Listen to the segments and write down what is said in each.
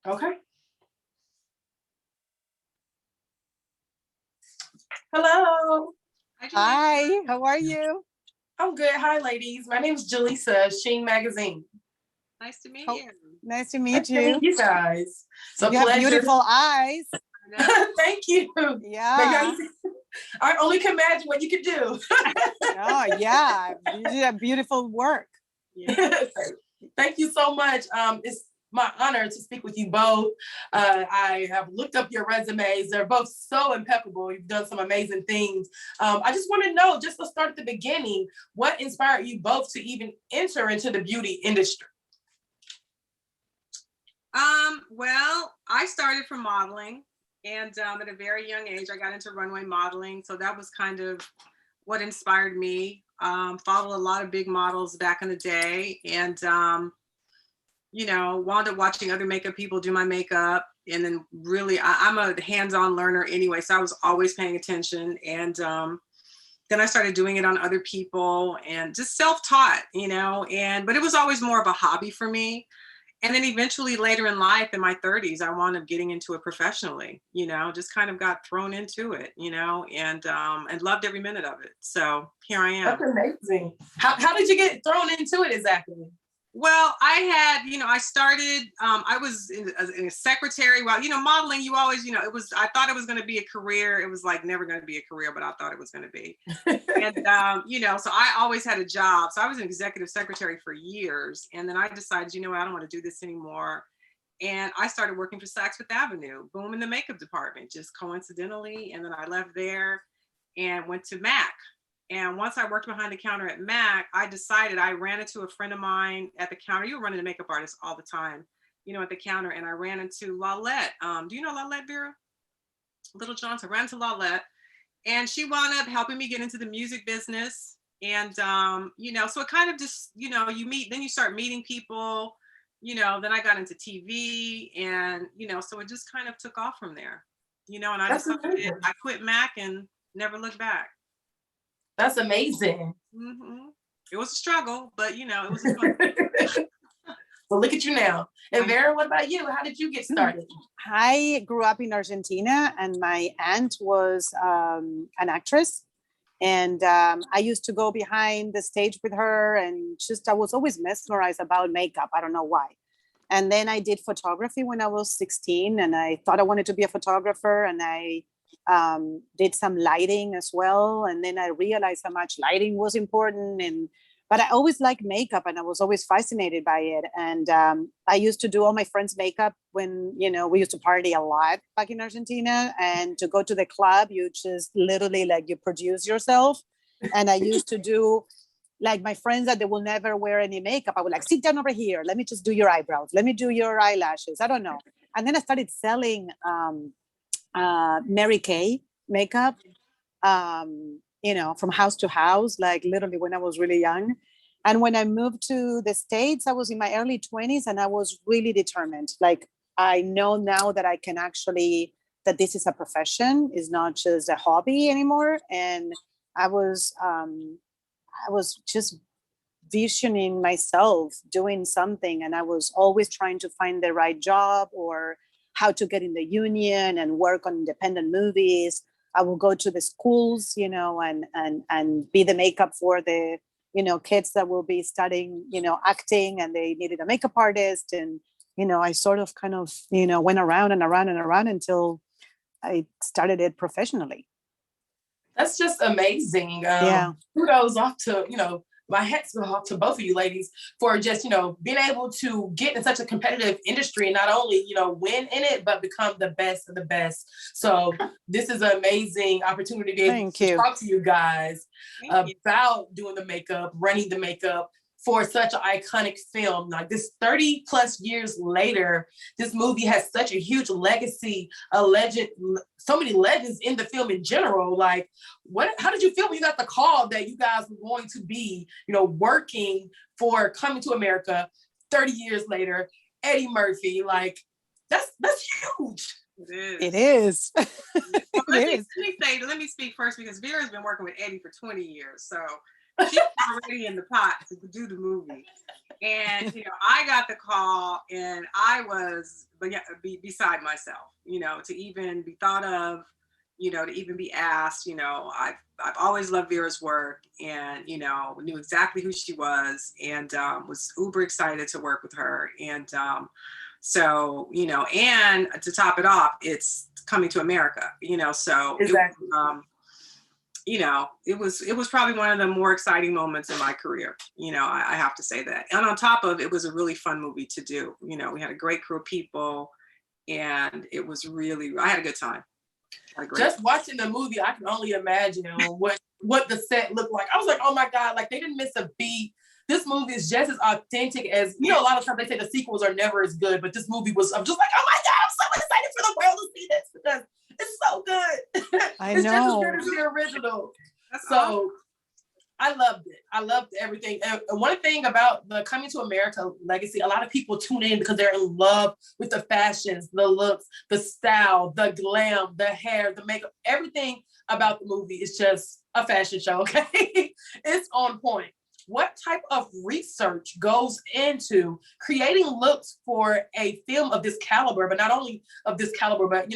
Okay. Hello. Hi, how are you? I'm good. Hi, ladies. My name is Jelisa, SHEEN Magazine. Nice to meet you. Nice to meet Nice to meet you. you guys. So You have pleasure. beautiful eyes. Thank you. Yeah. I only can imagine what you could do. Oh, yeah. You did a beautiful work. Yeah. Thank you so much. It's my honor to speak with you both. I have looked up your resumes. They're both so impeccable. You've done some amazing things. I just want to know, just to start at the beginning, what inspired you both to even enter into the beauty industry? Well, I started from modeling, and at a very young age, I got into runway modeling. So that was kind of what inspired me. Followed a lot of big models back in the day, and wound up watching other makeup people do my makeup. And then really, I'm a hands-on learner anyway, so I was always paying attention. And then I started doing it on other people and just self-taught, but it was always more of a hobby for me. And then eventually later in life, in my 30s, I wound up getting into it professionally, just kind of got thrown into it, and loved every minute of it. So here I am. That's amazing. How did you get thrown into it exactly? Well, I started, I was in a secretary. Well, modeling, you always, I thought it was going to be a career. It was like never going to be a career, but I thought it was going to be. And, so I always had a job. So I was an executive secretary for years. And then I decided, I don't want to do this anymore. And I started working for Saks Fifth Avenue, boom, in the makeup department, just coincidentally. And then I left there and went to MAC. And once I worked behind the counter at MAC, I decided, I ran into a friend of mine at the counter. You were running a makeup artist all the time, at the counter. And I ran into Lalette. Do you know Lalette, Vera? Little Johnson. I ran into Lalette. And she wound up helping me get into the music business. And, so it kind of just, then you start meeting people, then I got into TV and, so it just kind of took off from there, and I quit MAC and never looked back. That's amazing. Mm-hmm. It was a struggle, but it was a fun. Well, look at you now. And Vera, what about you? How did you get started? I grew up in Argentina, and my aunt was an actress. And I used to go behind the stage with her, and I was always mesmerized about makeup. I don't know why. And then I did photography when I was 16, and I thought I wanted to be a photographer, and I did some lighting as well. And then I realized how much lighting was important. But I always liked makeup, and I was always fascinated by it. And I used to do all my friends' makeup when, we used to party a lot back in Argentina. And to go to the club, you just literally you produce yourself. And I used to do my friends that they will never wear any makeup. I would sit down over here. Let me just do your eyebrows. Let me do your eyelashes. I don't know. And then I started selling Mary Kay makeup, from house to house, literally when I was really young. And when I moved to the States, I was in my early 20s, and I was really determined. I know now that I can that this is a profession, is not just a hobby anymore. And I was just visioning myself doing something. And I was always trying to find the right job or how to get in the union and work on independent movies. I will go to the schools, and be the makeup for the, kids that will be studying, acting, and they needed a makeup artist. And, I sort of went around and around and around until I started it professionally. That's just amazing. Yeah. Kudos off to, my hats go off to both of you ladies for just, being able to get in such a competitive industry and not only, win in it, but become the best of the best. So this is an amazing opportunity to be able to talk to you guys about doing the makeup, running the makeup for such an iconic film. Like this 30 plus years later, this movie has such a huge legacy, so many legends in the film in general. How did you feel when you got the call that you guys were going to be, working for Coming to America 30 years later, Eddie Murphy? That's huge. It is. Let me speak first, because Vera's been working with Eddie for 20 years. So She was already in the pot to do the movie. And, I got the call and I was beside myself, to even be thought of, to even be asked, I've always loved Vera's work and, knew exactly who she was and was uber excited to work with her. And so, and to top it off, it's coming to America, so Exactly. it was probably one of the more exciting moments in my career. I have to say that. And on top of it was a really fun movie to do. We had a great crew of people and it was really, I had a good time. Just watching the movie, I can only imagine what the set looked like. I was like, oh my God, like they didn't miss a beat. This movie is just as authentic as, a lot of times they say the sequels are never as good, but this movie was, I'm just like, oh my God, I'm so excited for the world to see this because it's so good. I It's know. just as good as the original. So I loved it. I loved everything. And one thing about the Coming to America legacy, a lot of people tune in because they're in love with the fashions, the looks, the style, the glam, the hair, the makeup, everything about the movie is just a fashion show, okay? It's on point. What type of research goes into creating looks for a film of this caliber, but not only of this caliber, but,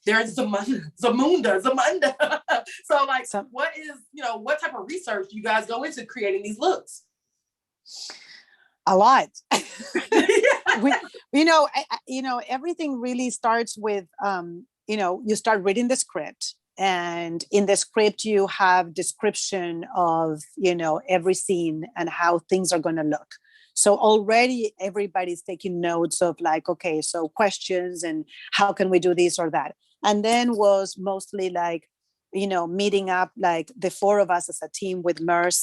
there's Zamunda. So what type of research do you guys go into creating these looks? A lot. Everything really starts with, you start reading the script. And in the script, you have description of, every scene and how things are going to look. So already everybody's taking notes of like, okay, so questions and how can we do this or that? And then was mostly like, meeting up like the four of us as a team with Merc,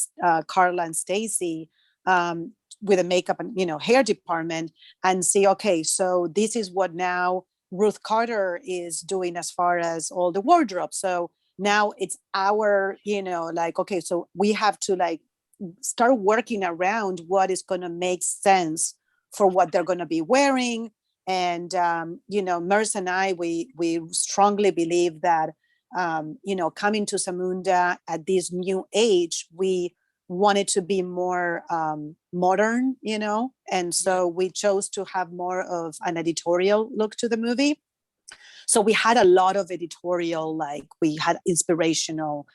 Carla and Stacy, with a makeup and, hair department and see, okay, so this is what now Ruth Carter is doing as far as all the wardrobe. So now it's our, okay, so we have to like start working around what is going to make sense for what they're going to be wearing. And, Merce and I, we strongly believe that, coming to Zamunda at this new age, we wanted to be more modern, and so we chose to have more of an editorial look to the movie. So we had a lot of editorial, like we had inspirational,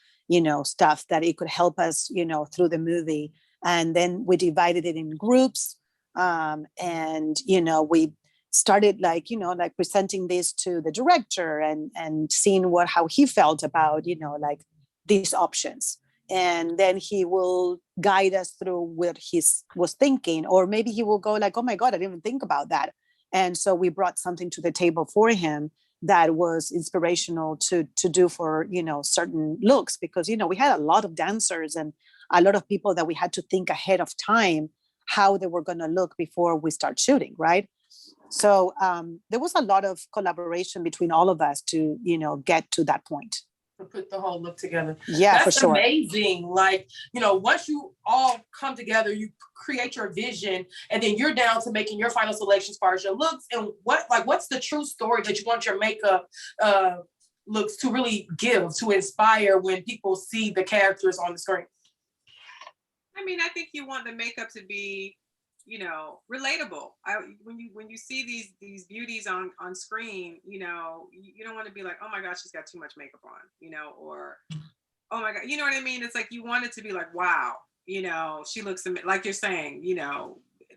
stuff that it could help us, through the movie. And then we divided it in groups. And, we started like presenting this to the director and seeing how he felt about, like these options. And then he will guide us through what he was thinking, or maybe he will go like, oh my God, I didn't even think about that. And so we brought something to the table for him that was inspirational to do for, certain looks, because, we had a lot of dancers and a lot of people that we had to think ahead of time how they were going to look before we start shooting, right? So there was a lot of collaboration between all of us to, get to that point. To put the whole look together. Yeah, that's for sure. Amazing. Like, once you all come together, you create your vision, and then you're down to making your final selection as far as your looks. And what's the true story that you want your makeup looks to really give, to inspire when people see the characters on the screen? I mean, I think you want the makeup to be, relatable. When you see these beauties on screen, you don't want to be like, oh my gosh, she's got too much makeup on, or oh my God, you know what I mean? It's like you want it to be like, wow, she looks like you're saying,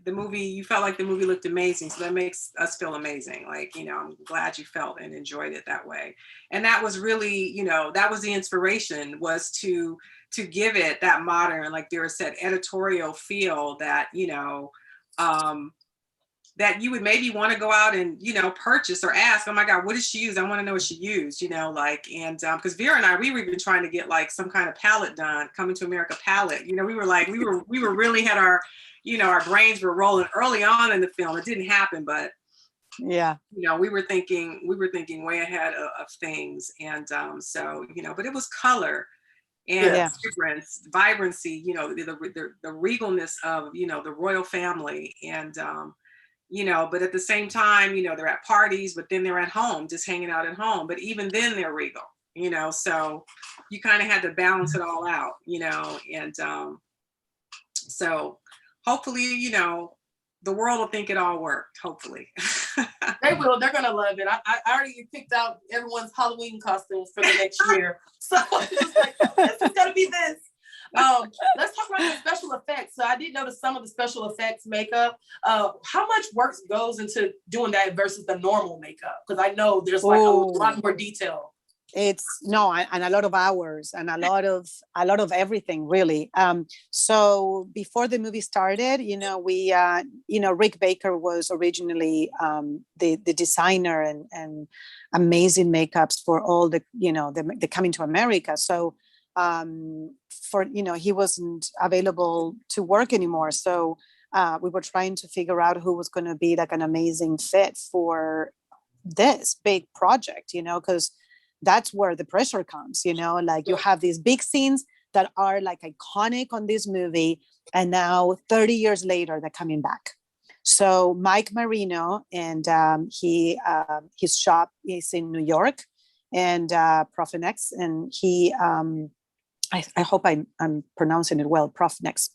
the movie, you felt like the movie looked amazing, so that makes us feel amazing. Like, I'm glad you felt and enjoyed it that way. And that was really, that was the inspiration, was to give it that modern, like Vera said, editorial feel that, that you would maybe want to go out and, purchase or ask, oh my God, what did she use? I want to know what she used, because Vera and I, we were even trying to get like some kind of palette done, Coming to America palette. We were like, we were really had our, our brains were rolling early on in the film. It didn't happen, but yeah, we were thinking way ahead of things. And so, but it was color and vibrancy, the regalness of, the royal family. And, but at the same time, they're at parties, but then they're at home, just hanging out at home. But even then they're regal, you know, so you kind of had to balance it all out, you know, and so hopefully, you know, the world will think it all worked, hopefully. They will. They're gonna love it. I already picked out everyone's Halloween costumes for the next year, so it's like, this is gonna be this. Let's talk about the special effects. So I did notice some of the special effects makeup. How much work goes into doing that versus the normal makeup? Because I know there's like a lot more detail. It's no, and a lot of hours and a lot of everything really. So before the movie started, you know, we Rick Baker was originally the designer and amazing makeups for all the, you know, the Coming to America. So for, you know, he wasn't available to work anymore, so we were trying to figure out who was going to be like an amazing fit for this big project, you know, because that's where the pressure comes, you know, like you have these big scenes that are like iconic on this movie, and now 30 years later they're coming back. So Mike Marino, and his shop is in New York, and Profinex, and he I hope I'm pronouncing it well, Profinex.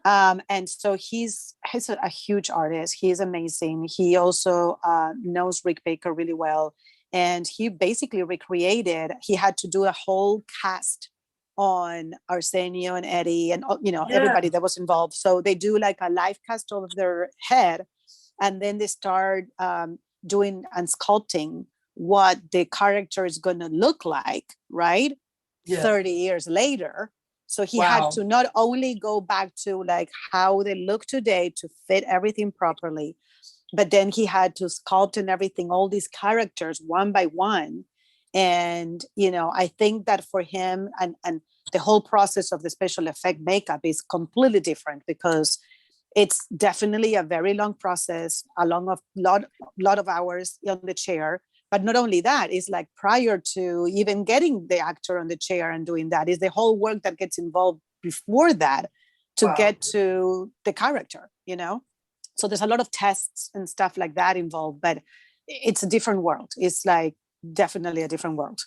And so he's a huge artist. He's amazing. He also knows Rick Baker really well. And he basically recreated, he had to do a whole cast on Arsenio and Eddie and, you know, everybody that was involved. So they do like a live cast of their head, and then they start doing and sculpting what the character is going to look like, right? 30 years later. So he had to not only go back to like how they look today to fit everything properly, but then he had to sculpt and everything, all these characters one by one. And, you know, I think that for him and the whole process of the special effect makeup is completely different, because it's definitely a very long process, a lot of hours on the chair. But not only that, is like prior to even getting the actor on the chair and doing that, is the whole work that gets involved before that to get to the character, you know? So there's a lot of tests and stuff like that involved, but it's a different world. It's like definitely a different world.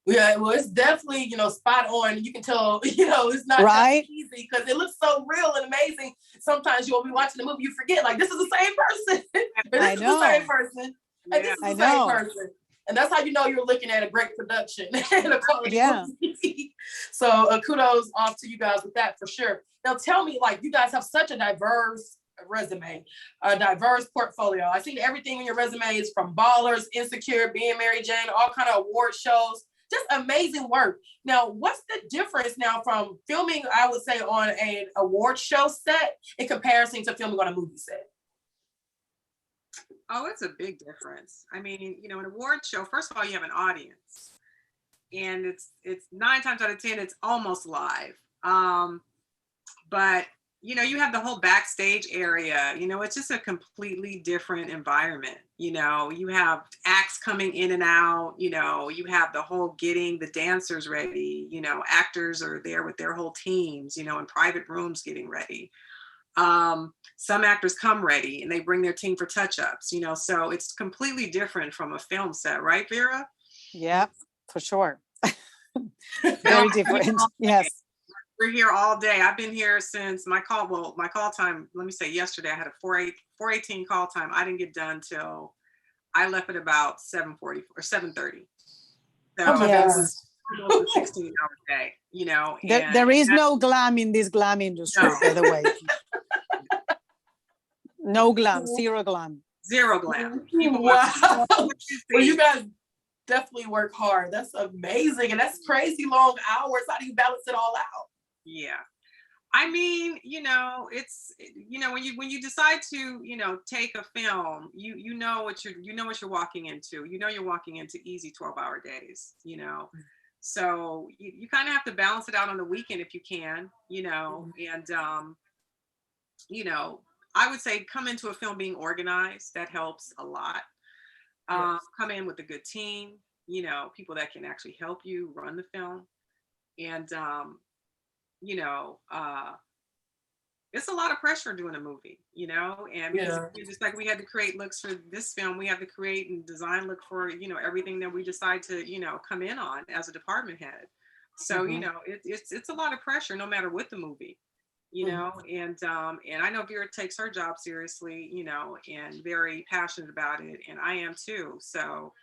Yeah, well, it's definitely, you know, spot on. You can tell, you know, it's not easy because it looks so real and amazing. Sometimes you'll be watching the movie, you forget, like, this is the same person. This is the same person. And this is the same person. And that's how you know you're looking at a great production and a quality movie. So kudos off to you guys with that for sure. Now tell me, like, you guys have such a diverse resume, a diverse portfolio. I see everything in your resume is from Ballers, Insecure, Being Mary Jane, all kind of award shows. Just amazing work. Now, what's the difference now from filming, I would say, on an award show set in comparison to filming on a movie set? Oh, it's a big difference. I mean, you know, an award show, first of all, you have an audience, and it's 9 times out of 10, it's almost live. But you know, you have the whole backstage area, you know, it's just a completely different environment. You know, you have acts coming in and out, you know, you have the whole getting the dancers ready, you know, actors are there with their whole teams, you know, in private rooms getting ready. Some actors come ready and they bring their team for touch-ups, you know, so it's completely different from a film set, right, Vera? Yeah, for sure. Very different. Yes. We're here all day. I've been here since my call time, let me say yesterday, I had a 4:18 call time. I didn't get done till I left at about 7:40 or 7:30. So it was almost a 16-hour day, you know. There is no glam in this glam industry, by the way. No glam, zero glam. Zero glam. Wow. Well, you guys definitely work hard. That's amazing. And that's crazy long hours. How do you balance it all out? Yeah. I mean, you know, it's, you know, when you decide to, you know, take a film, you know what you're walking into. You know you're walking into easy 12-hour days, you know. So you kind of have to balance it out on the weekend if you can, you know, and you know, I would say come into a film being organized. That helps a lot. Come in with a good team, you know, people that can actually help you run the film. And you know, it's a lot of pressure doing a movie, you know, and because just like we had to create looks for this film, we had to create and design look for, you know, everything that we decide to, you know, come in on as a department head. So, you know, it's a lot of pressure no matter what the movie, you know, and I know Vera takes her job seriously, you know, and very passionate about it. And I am too. So,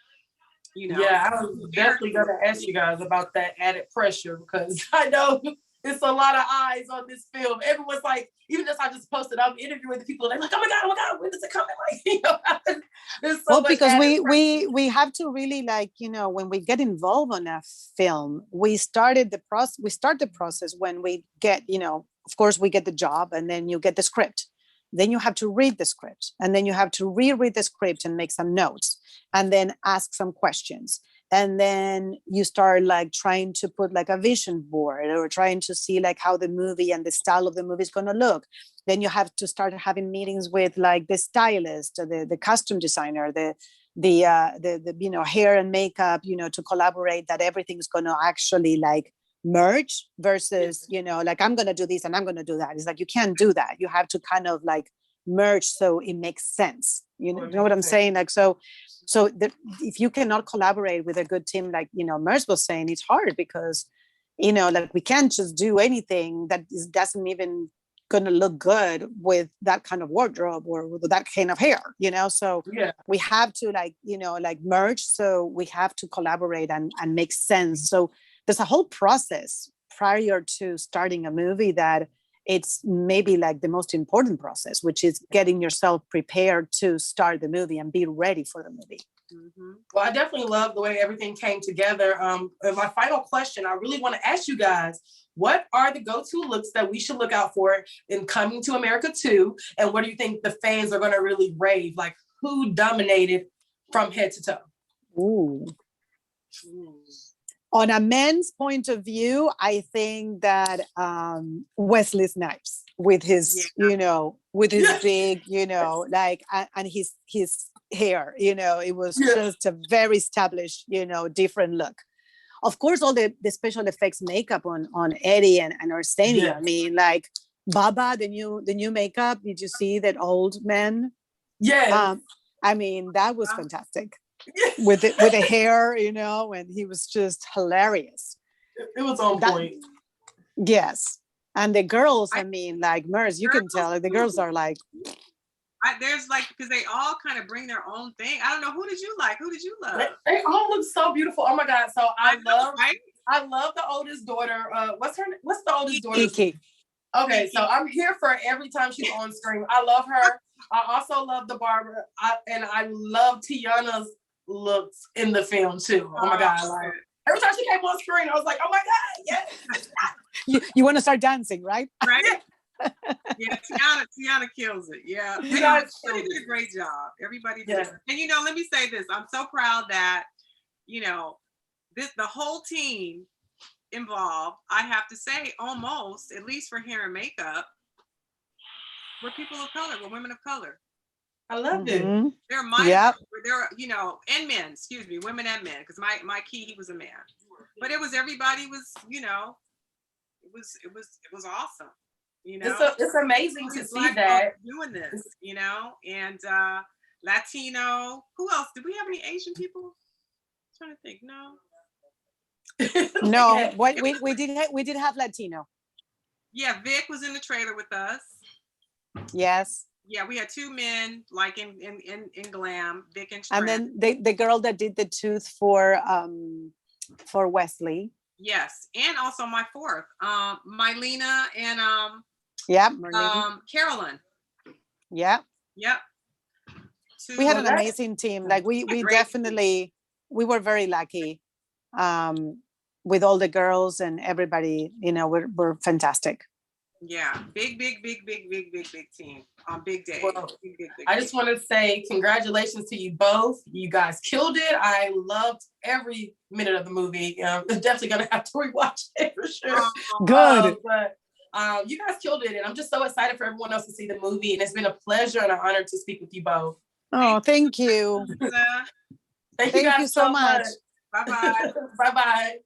you know. Yeah, I was definitely gonna ask you guys about that added pressure because I know it's a lot of eyes on this film. Everyone's like, even as I just posted, I'm interviewing the people. They're like, "Oh my god, when is it coming?" Like, you know, there's so well, much because added we have to really, like, you know, when we get involved on a film, we start the process when we get, you know, of course we get the job, and then you get the script. Then you have to read the script, and then you have to reread the script and make some notes, and then ask some questions. And then you start like trying to put like a vision board, or trying to see like how the movie and the style of the movie is going to look. Then you have to start having meetings with like the stylist, the costume designer, the you know, hair and makeup, you know, to collaborate that everything's going to actually like merge versus, you know, like I'm going to do this and I'm going to do that. It's like, you can't do that. You have to kind of like merge so it makes sense. You know what I'm saying? Like, so if you cannot collaborate with a good team, like, you know, Merc was saying, it's hard because, you know, like we can't just do anything that doesn't even going to look good with that kind of wardrobe or with that kind of hair, you know? So we have to, like, you know, like merge. So we have to collaborate and make sense. So there's a whole process prior to starting a movie that it's maybe like the most important process, which is getting yourself prepared to start the movie and be ready for the movie. Well, I definitely love the way everything came together. And my final question, I really want to ask you guys, what are the go-to looks that we should look out for in Coming to America 2? And what do you think the fans are going to really rave? Like, who dominated from head to toe? Ooh. On a men's point of view, I think that Wesley Snipes with his, you know, with his big, you know, like, and his hair, you know, it was just a very established, you know, different look. Of course, all the special effects makeup on Eddie and Arceneaux. I mean, like Baba, the new makeup. Did you see that old man? Yeah. I mean, that was fantastic. With the hair, you know, and he was just hilarious. It was on point. Yes. And the girls, I mean, like Merc, you can tell the girls are like, there's like, because they all kind of bring their own thing. I don't know, who did you like? Who did you love? They all look so beautiful. Oh my God. So I love the oldest daughter. What's the oldest daughter? Iki. Okay, so I'm here for every time she's on screen. I love her. I also love the barber. I love Tiana's looks in the film too. Oh my God. Like, every time she came on screen, I was like, oh my God, yes. You want to start dancing, right? Right? Yeah, Tiana kills it. Yeah. Everybody did a great job. Everybody did. And you know, let me say this. I'm so proud that, you know, the whole team involved, I have to say, almost, at least for hair and makeup, were people of color, were women of color. I loved it. They're minors, they're, you know, and men, excuse me, women and men, because my key, he was a man. But it was, everybody was, you know, it was awesome. You know, it's amazing to see that doing this, you know, and Latino. Who else? Did we have any Asian people? I'm trying to think. No. No, what we did have Latino. Yeah, Vic was in the trailer with us. Yes. Yeah, we had two men, like in glam, Vic and Trent. And then the girl that did the tooth for Wesley. Yes, and also my fourth, Mylena and Carolyn. Yeah. Yep. We had an amazing team. Like we definitely, we were very lucky with all the girls and everybody, you know, we're fantastic. Yeah, big team on big day. Well, I just want to say congratulations to you both. You guys killed it. I loved every minute of the movie. I'm definitely gonna have to rewatch it for sure. Good. But you guys killed it, and I'm just so excited for everyone else to see the movie. And it's been a pleasure and an honor to speak with you both. Oh, thank you. Thank you guys so much. Bye bye. Bye bye.